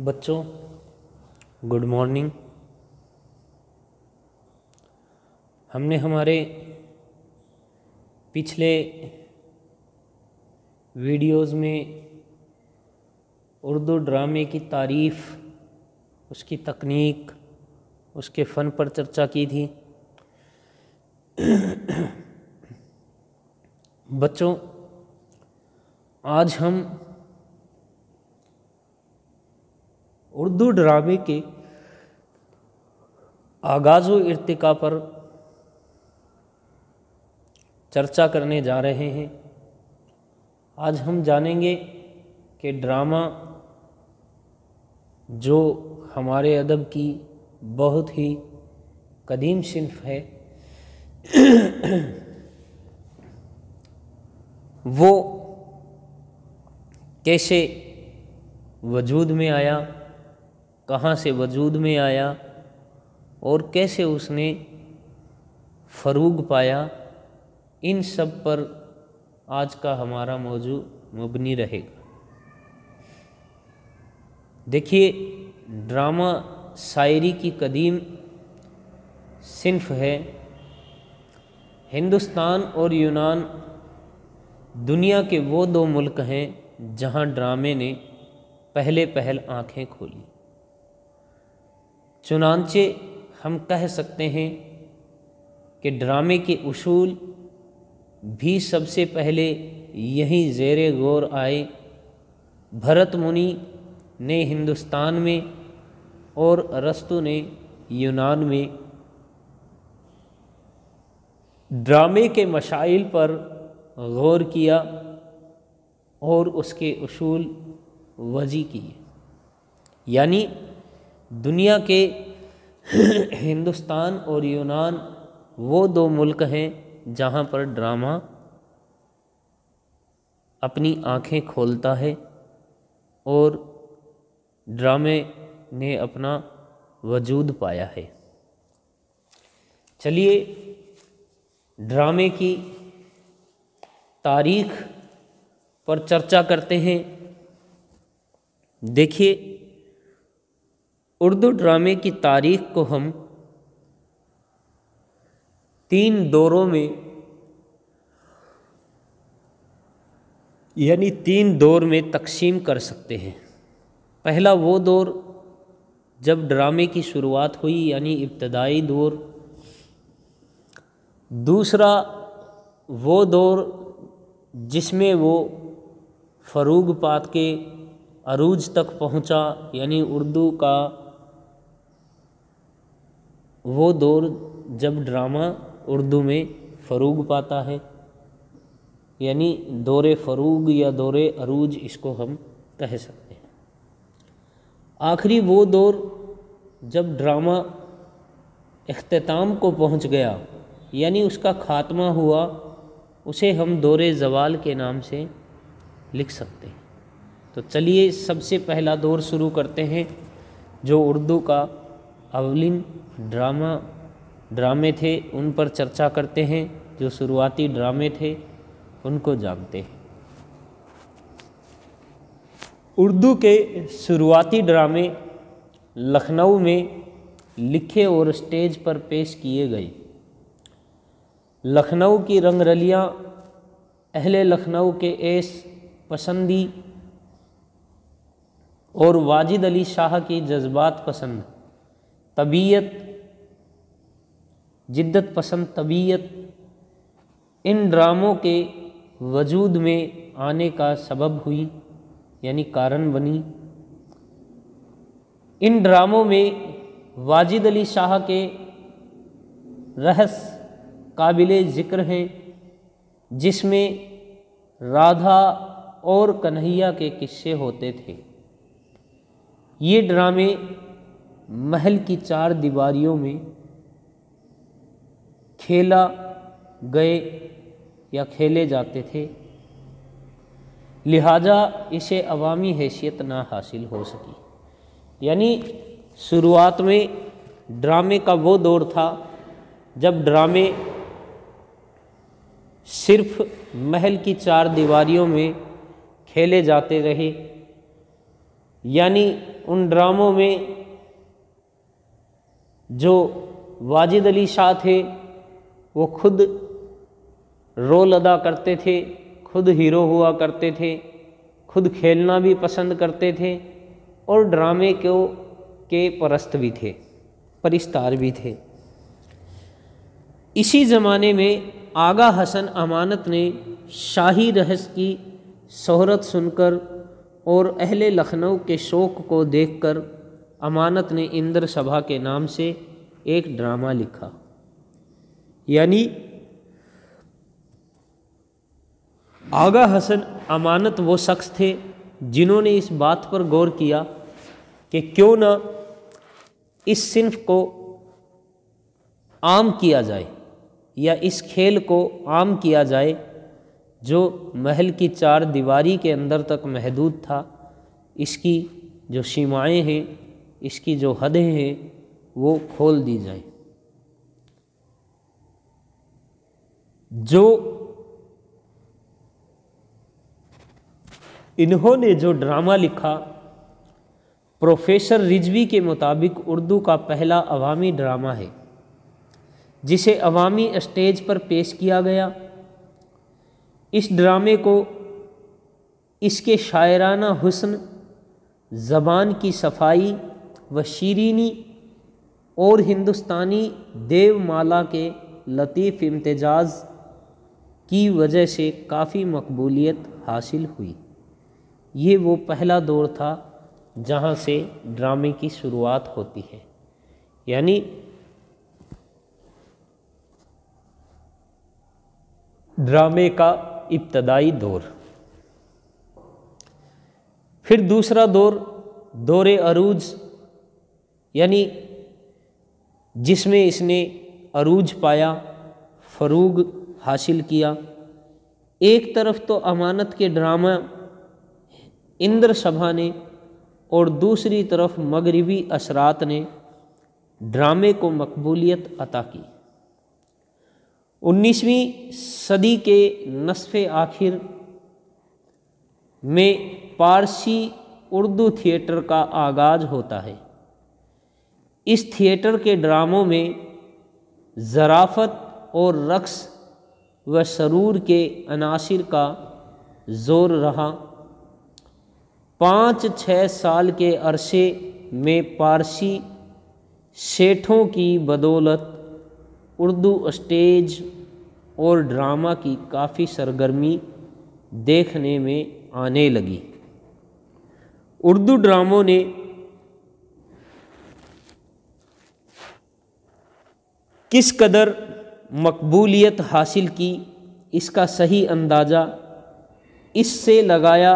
بچوں good morning. ہم نے ہمارے پچھلے ویڈیوز میں اردو ڈرامے کی تعریف، اس کی تکنیک، اس کے فن پر چرچا کی تھی۔ بچوں آج ہم اردو ڈرامے کے آغاز و ارتقاء پر چرچا کرنے جا رہے ہیں۔ آج ہم جانیں گے کہ ڈرامہ جو ہمارے ادب کی بہت ہی قدیم صنف ہے، وہ کیسے وجود میں آیا، کہاں سے وجود میں آیا اور کیسے اس نے فروغ پایا، ان سب پر آج کا ہمارا موضوع مبنی رہے گا۔ دیکھیے، ڈرامہ شاعری کی قدیم صنف ہے۔ ہندوستان اور یونان دنیا کے وہ دو ملک ہیں جہاں ڈرامے نے پہلے آنکھیں کھولی۔ چنانچہ ہم کہہ سکتے ہیں کہ ڈرامے کے اصول بھی سب سے پہلے یہیں زیر غور آئے۔ بھرت منی نے ہندوستان میں اور ارسطو نے یونان میں ڈرامے کے مسائل پر غور کیا اور اس کے اصول وضع کیے۔ یعنی دنیا کے ہندوستان اور یونان وہ دو ملک ہیں جہاں پر ڈرامہ اپنی آنکھیں کھولتا ہے اور ڈرامے نے اپنا وجود پایا ہے۔ چلیے ڈرامے کی تاریخ پر چرچا کرتے ہیں۔ دیکھیے، اردو ڈرامے کی تاریخ کو ہم 3 دوروں میں یعنی 3 دور میں تقسیم کر سکتے ہیں۔ پہلا وہ دور جب ڈرامے کی شروعات ہوئی یعنی ابتدائی دور۔ دوسرا وہ دور جس میں وہ فروغ پات کے عروج تک پہنچا، یعنی اردو کا وہ دور جب ڈرامہ اردو میں فروغ پاتا ہے، یعنی دور فروغ یا دور عروج اس کو ہم کہہ سکتے ہیں۔ آخری وہ دور جب ڈرامہ اختتام کو پہنچ گیا، یعنی اس کا خاتمہ ہوا، اسے ہم دور زوال کے نام سے لکھ سکتے ہیں۔ تو چلیے سب سے پہلا دور شروع کرتے ہیں، جو اردو کا اولین ڈرامے تھے ان پر چرچا کرتے ہیں۔ جو شروعاتی ڈرامے تھے ان کو جانتے ہیں۔ اردو کے شروعاتی ڈرامے لکھنؤ میں لکھے اور اسٹیج پر پیش کیے گئے۔ لکھنؤ کی رنگ رلیاں اہل لکھنؤ کے ایش پسندی اور واجد علی شاہ کی جذبات پسند طبیعت، جدت پسند طبیعت ان ڈراموں کے وجود میں آنے کا سبب ہوئی، یعنی کارن بنی۔ ان ڈراموں میں واجد علی شاہ کے رہس قابل ذکر ہیں، جس میں رادھا اور کنہیا کے قصے ہوتے تھے۔ یہ ڈرامے محل کی 4 دیواریوں میں کھیلا گئے یا کھیلے جاتے تھے، لہٰذا اسے عوامی حیثیت نہ حاصل ہو سکی۔ یعنی شروعات میں ڈرامے کا وہ دور تھا جب ڈرامے صرف محل کی 4 دیواریوں میں کھیلے جاتے رہے، یعنی ان ڈراموں میں جو واجد علی شاہ تھے وہ خود رول ادا کرتے تھے، خود ہیرو ہوا کرتے تھے، خود کھیلنا بھی پسند کرتے تھے اور ڈرامے کے پرست بھی تھے، پرستار بھی تھے۔ اسی زمانے میں آغا حسن امانت نے شاہی رہس کی شہرت سن کر اور اہل لکھنؤ کے شوق کو دیکھ کر امانت نے اندر سبھا کے نام سے ایک ڈرامہ لکھا۔ یعنی آغا حسن امانت وہ شخص تھے جنہوں نے اس بات پر غور کیا کہ کیوں نہ اس صنف کو عام کیا جائے یا اس کھیل کو عام کیا جائے جو محل کی چار دیواری کے اندر تک محدود تھا۔ اس کی جو سیمائیں ہیں، اس کی جو حدیں ہیں وہ کھول دی جائیں۔ جو انہوں نے جو ڈرامہ لکھا، پروفیسر رضوی کے مطابق اردو کا پہلا عوامی ڈرامہ ہے جسے عوامی اسٹیج پر پیش کیا گیا۔ اس ڈرامے کو اس کے شاعرانہ حسن، زبان کی صفائی و شیرینی اور ہندوستانی دیو مالا کے لطیف امتزاج کی وجہ سے کافی مقبولیت حاصل ہوئی۔ یہ وہ پہلا دور تھا جہاں سے ڈرامے کی شروعات ہوتی ہے، یعنی ڈرامے کا ابتدائی دور۔ پھر دوسرا دور، دور عروج، یعنی جس میں اس نے عروج پایا، فروغ حاصل کیا۔ ایک طرف تو امانت کے ڈرامہ اندر سبھا نے اور دوسری طرف مغربی اثرات نے ڈرامے کو مقبولیت عطا کی۔ 19ویں صدی کے نصف آخر میں پارسی اردو تھیٹر کا آغاز ہوتا ہے۔ اس تھیٹر کے ڈراموں میں ظرافت اور رقص و سرور کے عناصر کا زور رہا۔ 5-6 سال کے عرصے میں پارسی سیٹھوں کی بدولت اردو اسٹیج اور ڈرامہ کی کافی سرگرمی دیکھنے میں آنے لگی۔ اردو ڈراموں نے کس قدر مقبولیت حاصل کی، اس کا صحیح اندازہ اس سے لگایا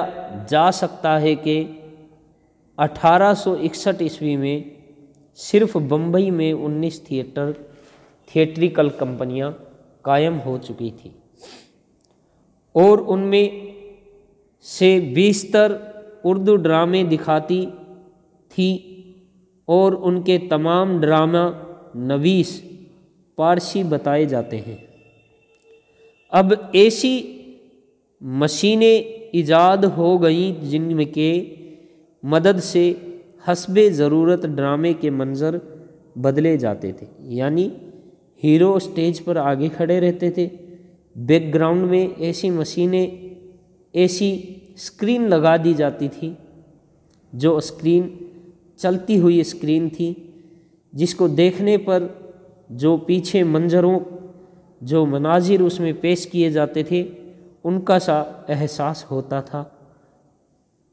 جا سکتا ہے کہ 1861 عیسوی میں صرف بمبئی میں 19 تھیٹریکل کمپنیاں قائم ہو چکی تھیں اور ان میں سے 20 اردو ڈرامے دکھاتی تھی اور ان کے تمام ڈرامہ نویس پارسی بتائے جاتے ہیں۔ اب ایسی مشینیں ایجاد ہو گئیں جن کے مدد سے حسب ضرورت ڈرامے کے منظر بدلے جاتے تھے، یعنی ہیرو اسٹیج پر آگے کھڑے رہتے تھے، بیک گراؤنڈ میں ایسی مشینیں، ایسی اسکرین لگا دی جاتی تھی جو اسکرین چلتی ہوئی اسکرین تھی، جس کو دیکھنے پر جو پیچھے جو مناظر اس میں پیش کیے جاتے تھے ان کا سا احساس ہوتا تھا،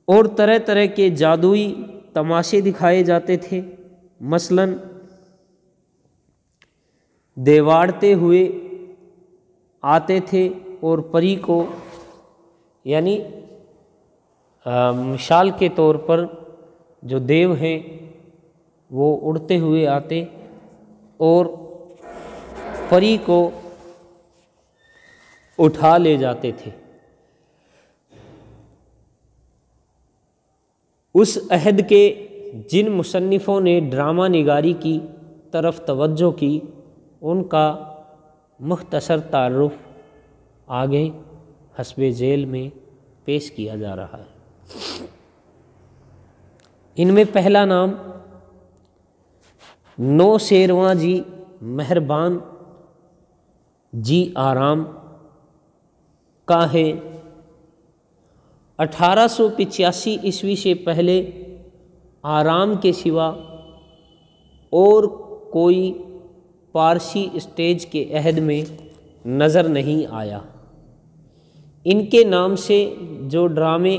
اور طرح طرح کے جادوئی تماشے دکھائے جاتے تھے۔ مثلاً دیواڑتے ہوئے آتے تھے اور پری کو، یعنی مثال کے طور پر جو دیو ہیں وہ اڑتے ہوئے آتے اور پری کو اٹھا لے جاتے تھے۔ اس عہد کے جن مصنفوں نے ڈرامہ نگاری کی طرف توجہ کی ان کا مختصر تعارف آگے حسب ذیل میں پیش کیا جا رہا ہے۔ ان میں پہلا نام نو شیرواں جی مہربان جی آرام کا ہے۔ 1885 عیسوی سے پہلے آرام کے سوا اور کوئی پارسی اسٹیج کے عہد میں نظر نہیں آیا۔ ان کے نام سے جو ڈرامے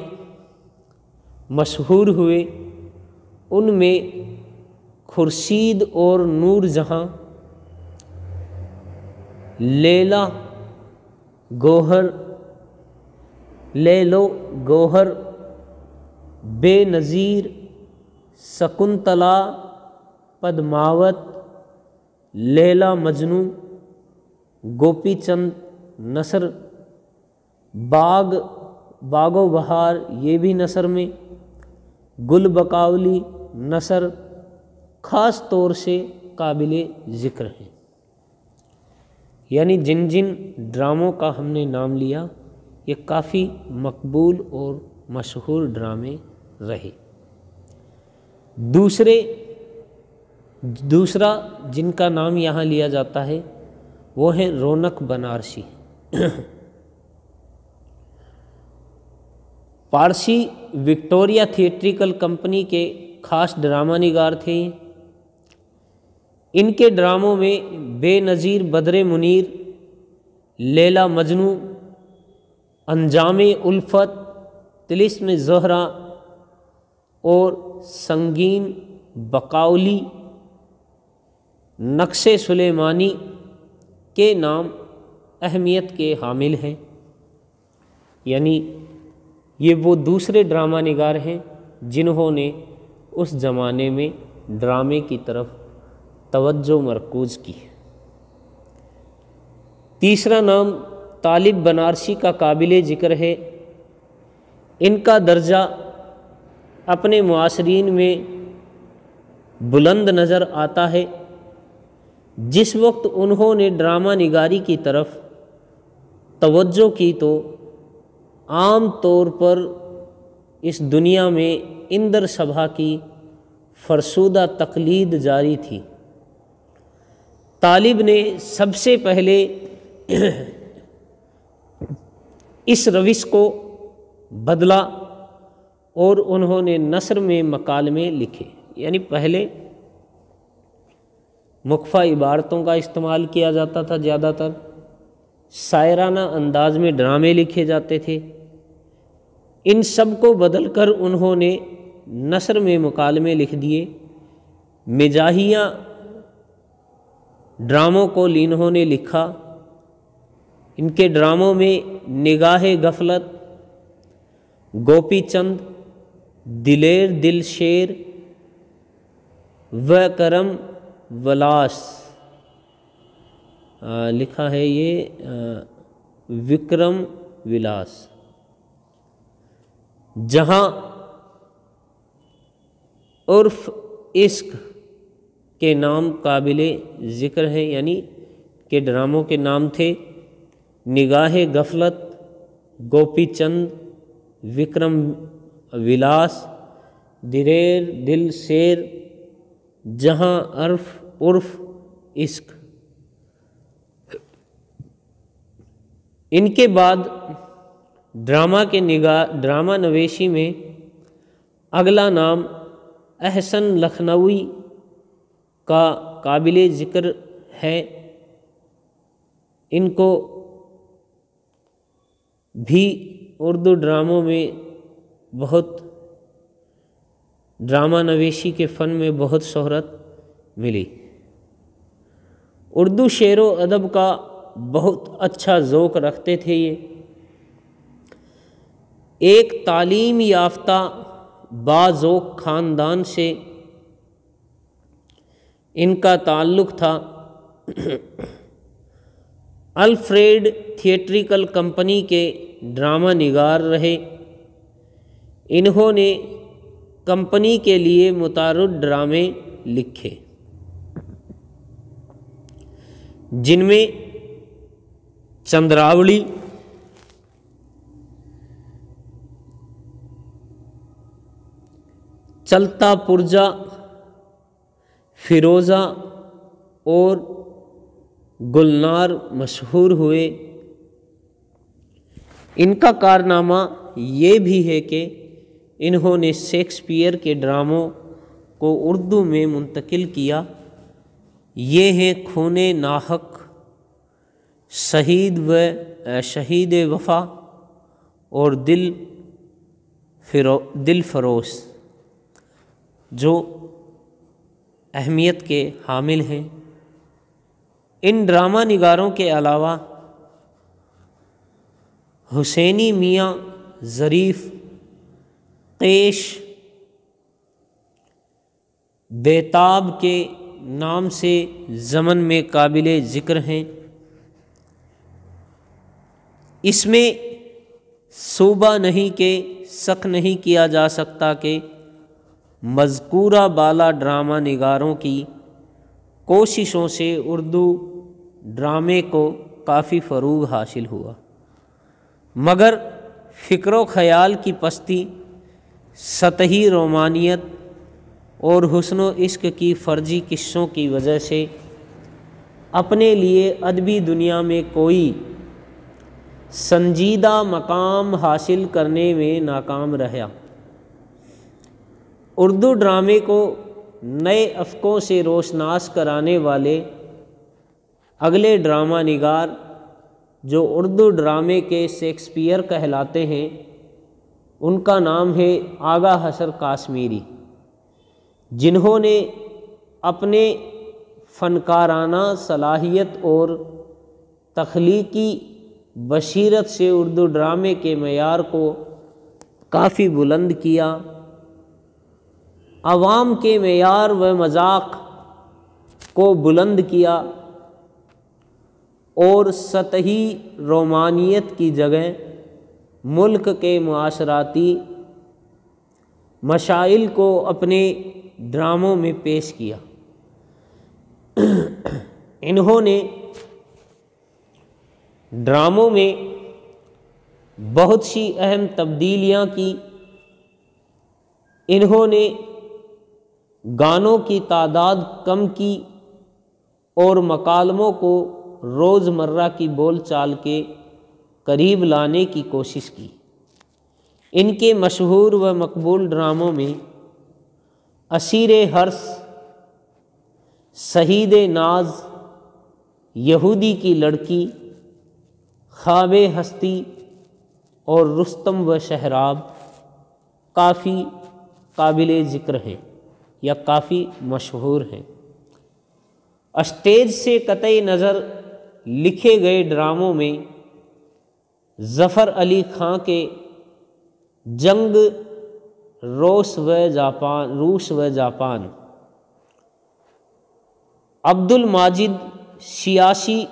مشہور ہوئے ان میں خورشید اور نور جہاں، لیلو گوہر، بے نظیر، شکنتلا، پدماوت، لیلا مجنو، گوپی چند نثر، باغ و بہار یہ بھی نثر میں، گل بقاولی نثر خاص طور سے قابل ذکر ہیں۔ یعنی جن جن ڈراموں کا ہم نے نام لیا یہ کافی مقبول اور مشہور ڈرامے رہے۔ دوسرا جن کا نام یہاں لیا جاتا ہے وہ ہیں رونق بنارسی۔ پارسی وکٹوریہ تھیٹریکل کمپنی کے خاص ڈرامہ نگار تھے۔ ان کے ڈراموں میں بے نظیر بدر منیر، لیلا مجنو، انجام الفت، طلسم زہرہ اور سنگین بقاولی، نقش سلیمانی کے نام اہمیت کے حامل ہیں۔ یعنی یہ وہ دوسرے ڈرامہ نگار ہیں جنہوں نے اس زمانے میں ڈرامے کی طرف توجہ مرکوز کی۔ تیسرا نام طالب بنارسی کا قابل ذکر ہے۔ ان کا درجہ اپنے معاصرین میں بلند نظر آتا ہے۔ جس وقت انہوں نے ڈرامہ نگاری کی طرف توجہ کی تو عام طور پر اس دنیا میں اندر سبھا کی فرسودہ تقلید جاری تھی۔ طالب نے سب سے پہلے اس روش کو بدلا اور انہوں نے نثر میں مکالمے لکھے۔ یعنی پہلے مخفی عبارتوں کا استعمال کیا جاتا تھا، زیادہ تر شاعرانہ انداز میں ڈرامے لکھے جاتے تھے۔ ان سب کو بدل کر انہوں نے نثر میں مکالمے لکھ دیے۔ مزاحیہ ڈراموں کو انہوں نے لکھا۔ ان کے ڈراموں میں نگاہ غفلت، گوپی چند، دلیر دل شیر، وکرم ولاس لکھا ہے، یہ وکرم ولاس، جہاں عرف عشق کے نام قابل ذکر ہیں۔ یعنی کہ ڈراموں کے نام تھے نگاہ غفلت، گوپی چند، وکرم ولاس، دلیر دل شیر، جہاں عرف عشق۔ ان کے بعد ڈرامہ نویسی میں اگلا نام احسن لکھنوی کا قابل ذکر ہے۔ ان کو بھی اردو ڈراموں میں ڈرامہ نویسی کے فن میں بہت شہرت ملی۔ اردو شعر و ادب کا بہت اچھا ذوق رکھتے تھے یہ۔ ایک تعلیم یافتہ باذوق خاندان سے ان کا تعلق تھا۔ الفریڈ تھیٹریکل کمپنی کے ڈرامہ نگار رہے۔ انہوں نے کمپنی کے لیے متعدد ڈرامے لکھے جن میں چندراولی، چلتا پرجا، فیروزہ اور گلنار مشہور ہوئے۔ ان کا کارنامہ یہ بھی ہے کہ انہوں نے شیکسپیئر کے ڈراموں کو اردو میں منتقل کیا۔ یہ ہیں خون ناحق، شہید وفا اور دل فروش، جو اہمیت کے حامل ہیں۔ ان ڈرامہ نگاروں کے علاوہ حسینی میاں ظریف، قیش بیتاب کے نام سے زمن میں قابل ذکر ہیں۔ اس میں صوبہ نہیں کہ شک نہیں کیا جا سکتا کہ مذکورہ بالا ڈرامہ نگاروں کی کوششوں سے اردو ڈرامے کو کافی فروغ حاصل ہوا، مگر فکر و خیال کی پستی، سطحی رومانیت اور حسن و عشق کی فرضی قصوں کی وجہ سے اپنے لیے ادبی دنیا میں کوئی سنجیدہ مقام حاصل کرنے میں ناکام رہا۔ اردو ڈرامے کو نئے افقوں سے روشناس کرانے والے اگلے ڈرامہ نگار جو اردو ڈرامے کے شیکسپیئر کہلاتے ہیں، ان کا نام ہے آغا حسر کاشمیری، جنہوں نے اپنے فنکارانہ صلاحیت اور تخلیقی بصیرت سے اردو ڈرامے کے معیار کو کافی بلند کیا۔ عوام کے معیار و مذاق کو بلند کیا اور سطحی رومانیت کی جگہ ملک کے معاشراتی مسائل کو اپنے ڈراموں میں پیش کیا۔ انہوں نے ڈراموں میں بہت سی اہم تبدیلیاں کی۔ انہوں نے گانوں کی تعداد کم کی اور مکالموں کو روزمرہ کی بول چال کے قریب لانے کی کوشش کی۔ ان کے مشہور و مقبول ڈراموں میں اسیر حرص، شہید ناز، یہودی کی لڑکی، خواب ہستی اور رستم و شہراب کافی قابل ذکر ہیں یا کافی مشہور ہیں۔ اسٹیج سے قطع نظر لکھے گئے ڈراموں میں ظفر علی خاں کے جنگ روس و جاپان، عبد الماجد سیاسی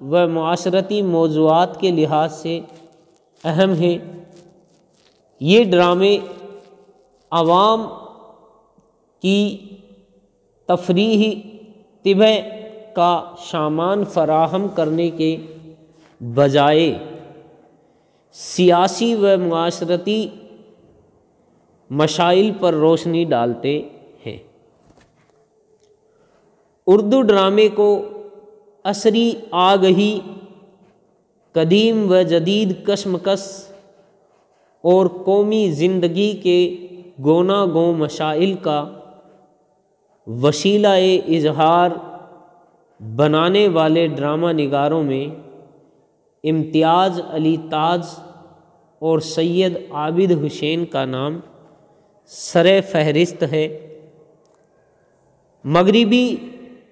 و معاشرتی موضوعات کے لحاظ سے اہم ہیں۔ یہ ڈرامے عوام کی تفریحی طبع کا سامان فراہم کرنے کے بجائے سیاسی و معاشرتی مسائل پر روشنی ڈالتے ہیں۔ اردو ڈرامے کو عصری آگہی، قدیم و جدید کشمکش اور قومی زندگی کے گوناگوں مسائل کا وسیلہ اظہار بنانے والے ڈرامہ نگاروں میں امتیاز علی تاج اور سید عابد حسین کا نام سر فہرست ہے۔ مغربی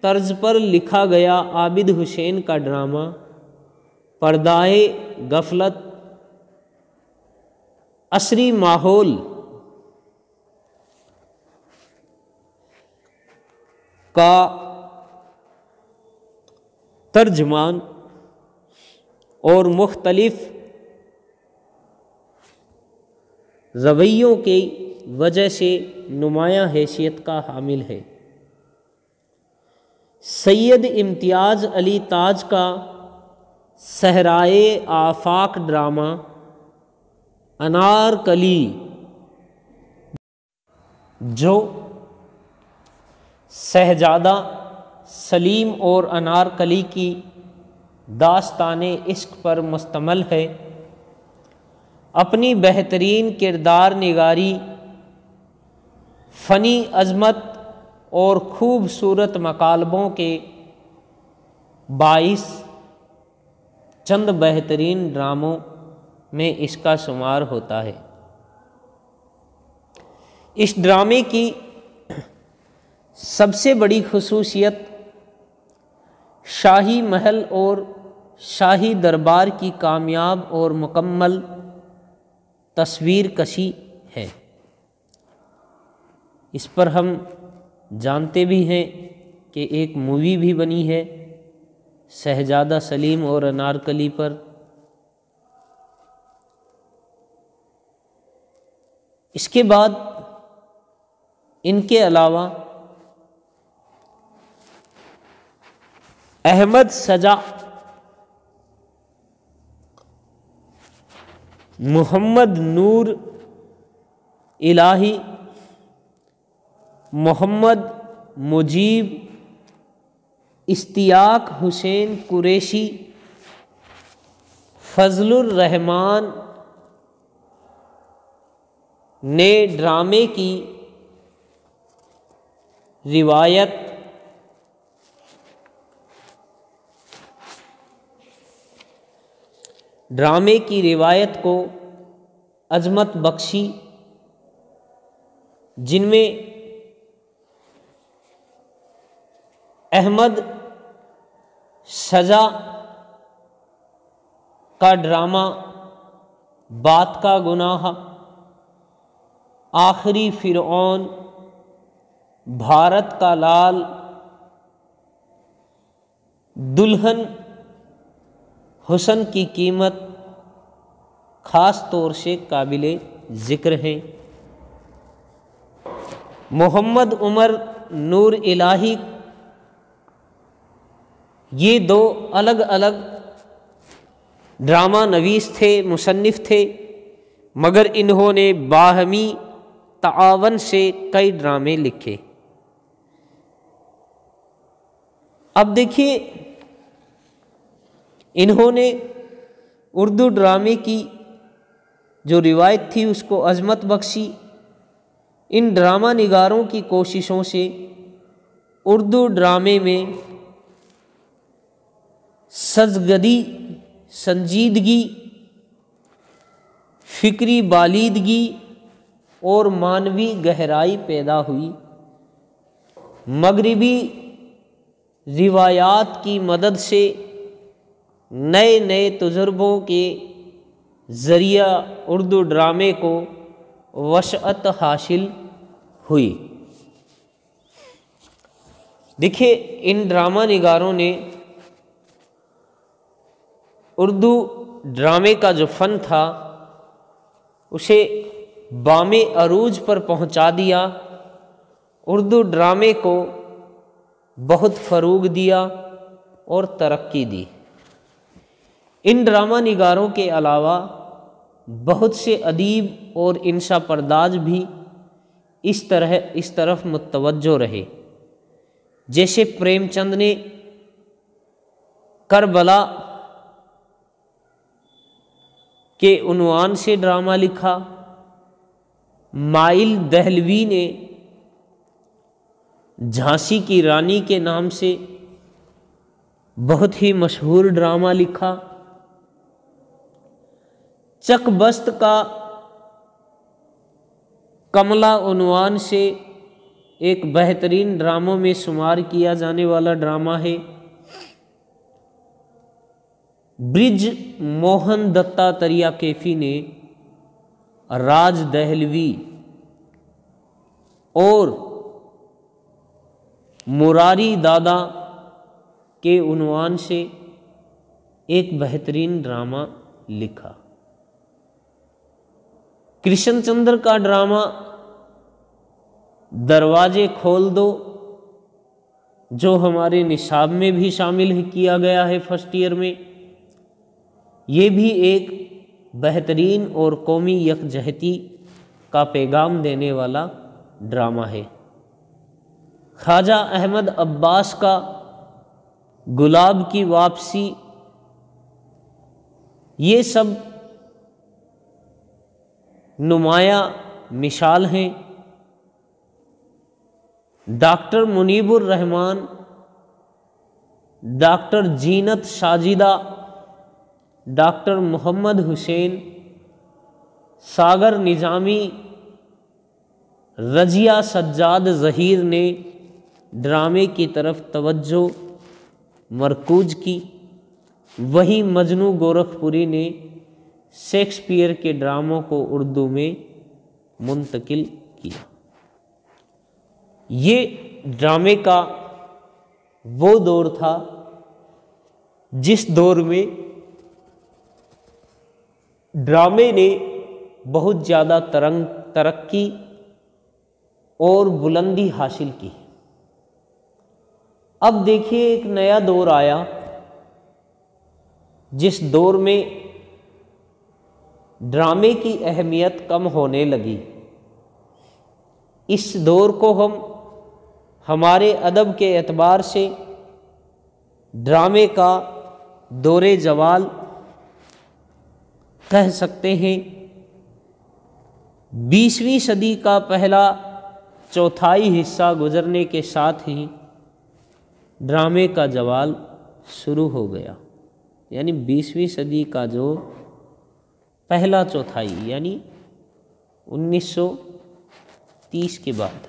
طرز پر لکھا گیا عابد حسین کا ڈرامہ پردائے غفلت عصری ماحول کا ترجمان اور مختلف رویوں کی وجہ سے نمایاں حیثیت کا حامل ہے۔ سید امتیاز علی تاج کا صحرائے آفاق ڈرامہ انارکلی جو شہزادہ سلیم اور انارکلی کی داستان عشق پر مشتمل ہے، اپنی بہترین کردار نگاری، فنی عظمت اور خوبصورت مکالموں کے باعث چند بہترین ڈراموں میں اس کا شمار ہوتا ہے۔ اس ڈرامے کی سب سے بڑی خصوصیت شاہی محل اور شاہی دربار کی کامیاب اور مکمل تصویر کشی ہے۔ اس پر ہم جانتے بھی ہیں کہ ایک مووی بھی بنی ہے شہزادہ سلیم اور انارکلی پر۔ اس کے بعد ان کے علاوہ احمد شجاع، محمد نور الہی، محمد مجیب، اشتیاق حسین قریشی، فضل الرحمان نے ڈرامے کی روایت کو عظمت بخشی، جن میں احمد شجاع کا ڈرامہ بات کا گناہ، آخری فرعون، بھارت کا لال، دلہن حسن کی قیمت خاص طور سے قابل ذکر ہیں۔ محمد عمر نور الہی یہ دو الگ الگ ڈرامہ نویس تھے، مصنف تھے، مگر انہوں نے باہمی تعاون سے کئی ڈرامے لکھے۔ اب دیکھیے، انہوں نے اردو ڈرامے کی جو روایت تھی اس کو عظمت بخشی۔ ان ڈرامہ نگاروں کی کوششوں سے اردو ڈرامے میں سزگدی، سنجیدگی، فکری بالیدگی اور معنوی گہرائی پیدا ہوئی۔ مغربی روایات کی مدد سے نئے نئے تجربوں کے ذریعہ اردو ڈرامے کو وسعت حاصل ہوئی۔ دیکھیے، ان ڈرامہ نگاروں نے اردو ڈرامے کا جو فن تھا اسے بام عروج پر پہنچا دیا، اردو ڈرامے کو بہت فروغ دیا اور ترقی دی۔ ان ڈرامہ نگاروں کے علاوہ بہت سے ادیب اور انشا پرداز بھی اس طرف متوجہ رہے، جیسے پریم چند نے کربلا کے عنوان سے ڈرامہ لکھا، مائل دہلوی نے جھانسی کی رانی کے نام سے بہت ہی مشہور ڈرامہ لکھا، چک بست کا کملا عنوان سے ایک بہترین ڈراموں میں شمار کیا جانے والا ڈرامہ ہے، برج موہن دتا تریا کیفی نے راج دہلوی اور مراری دادا کے عنوان سے ایک بہترین ڈرامہ لکھا۔ کرشن چندر کا ڈرامہ دروازے کھول دو، جو ہمارے نصاب میں بھی شامل کیا گیا ہے فرسٹ ایئر میں، یہ بھی ایک بہترین اور قومی یکجہتی کا پیغام دینے والا ڈرامہ ہے۔ خواجہ احمد عباس کا گلاب کی واپسی، یہ سب نمایاں مثال ہیں۔ ڈاکٹر منیب الرحمان، ڈاکٹر زینت ساجدہ، ڈاکٹر محمد حسین، ساگر نظامی، رضیہ سجاد ظہیر نے ڈرامے کی طرف توجہ مرکوز کی، وہیں مجنو گورکھپوری نے شیکسپیئر کے ڈراموں کو اردو میں منتقل کیا۔ یہ ڈرامے کا وہ دور تھا جس دور میں ڈرامے نے بہت زیادہ ترقی اور بلندی حاصل کی۔ اب دیکھیے ایک نیا دور آیا جس دور میں ڈرامے کی اہمیت کم ہونے لگی۔ اس دور کو ہم ہمارے ادب کے اعتبار سے ڈرامے کا دور زوال کہہ سکتے ہیں۔ 20ویں صدی کا پہلا چوتھائی حصہ گزرنے کے ساتھ ہی ڈرامے کا زوال شروع ہو گیا، یعنی 20ویں صدی کا جو پہلا چوتھائی یعنی 1930 کے بعد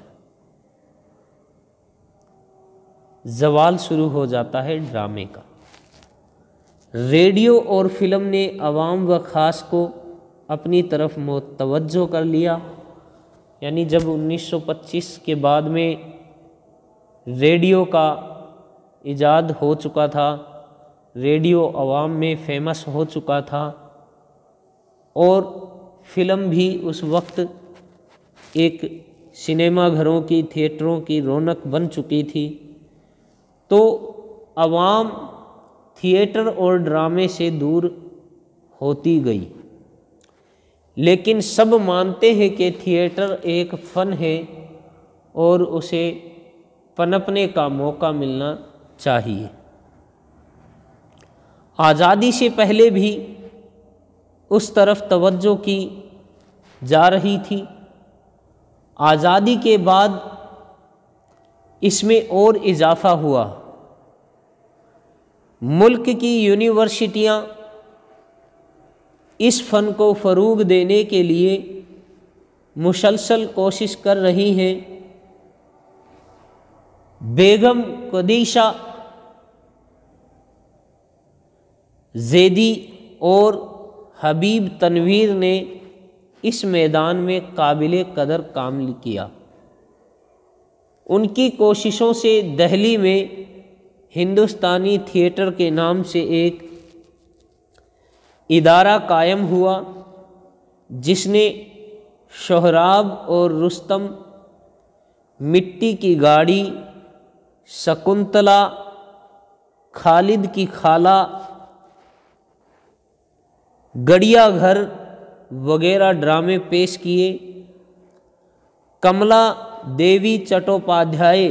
زوال شروع ہو جاتا ہے ڈرامے کا۔ ریڈیو اور فلم نے عوام و خاص کو اپنی طرف متوجہ کر لیا، یعنی جب 1925 کے بعد میں ریڈیو کا ایجاد ہو چکا تھا، ریڈیو عوام میں فیمس ہو چکا تھا اور فلم بھی اس وقت ایک سنیما گھروں کی، تھیٹروں کی رونق بن چکی تھی، تو عوام تھیٹر اور ڈرامے سے دور ہوتی گئی۔ لیکن سب مانتے ہیں کہ تھیٹر ایک فن ہے اور اسے پنپنے کا موقع ملنا چاہیے۔ آزادی سے پہلے بھی اس طرف توجہ کی جا رہی تھی، آزادی کے بعد اس میں اور اضافہ ہوا۔ ملک کی یونیورسٹیاں اس فن کو فروغ دینے کے لیے مسلسل کوشش کر رہی ہیں۔ بیگم قدیشہ زیدی اور حبیب تنویر نے اس میدان میں قابل قدر کام کیا۔ ان کی کوششوں سے دہلی میں ہندوستانی تھیٹر کے نام سے ایک ادارہ قائم ہوا، جس نے سہراب اور رستم، مٹی کی گاڑی، شکنتلا، خالد کی خالہ، گڑیا گھر وغیرہ ڈرامے پیش کیے۔ کملا دیوی چٹوپادھیائے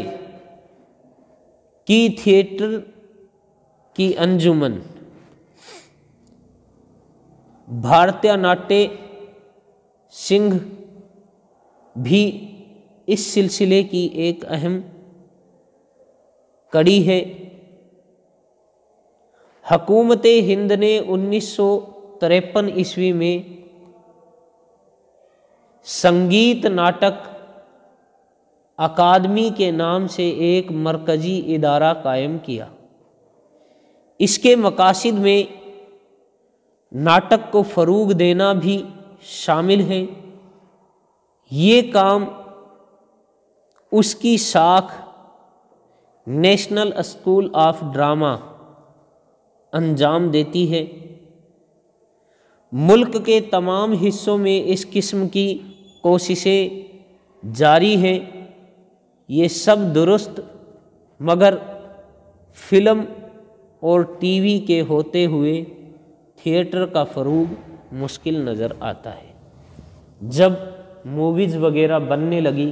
کی تھیٹر کی انجمن، بھارتیہ ناٹیہ سنگھ بھی اس سلسلے کی ایک اہم کڑی ہے۔ حکومت ہند نے 1953 عیسوی میں سنگیت ناٹک اکادمی کے نام سے ایک مرکزی ادارہ قائم کیا۔ اس کے مقاصد میں ناٹک کو فروغ دینا بھی شامل ہے۔ یہ کام اس کی شاخ نیشنل اسکول آف ڈرامہ انجام دیتی ہے۔ ملک کے تمام حصوں میں اس قسم کی کوششیں جاری ہیں۔ یہ سب درست، مگر فلم اور ٹی وی کے ہوتے ہوئے تھیٹر کا فروغ مشکل نظر آتا ہے۔ جب موویز وغیرہ بننے لگی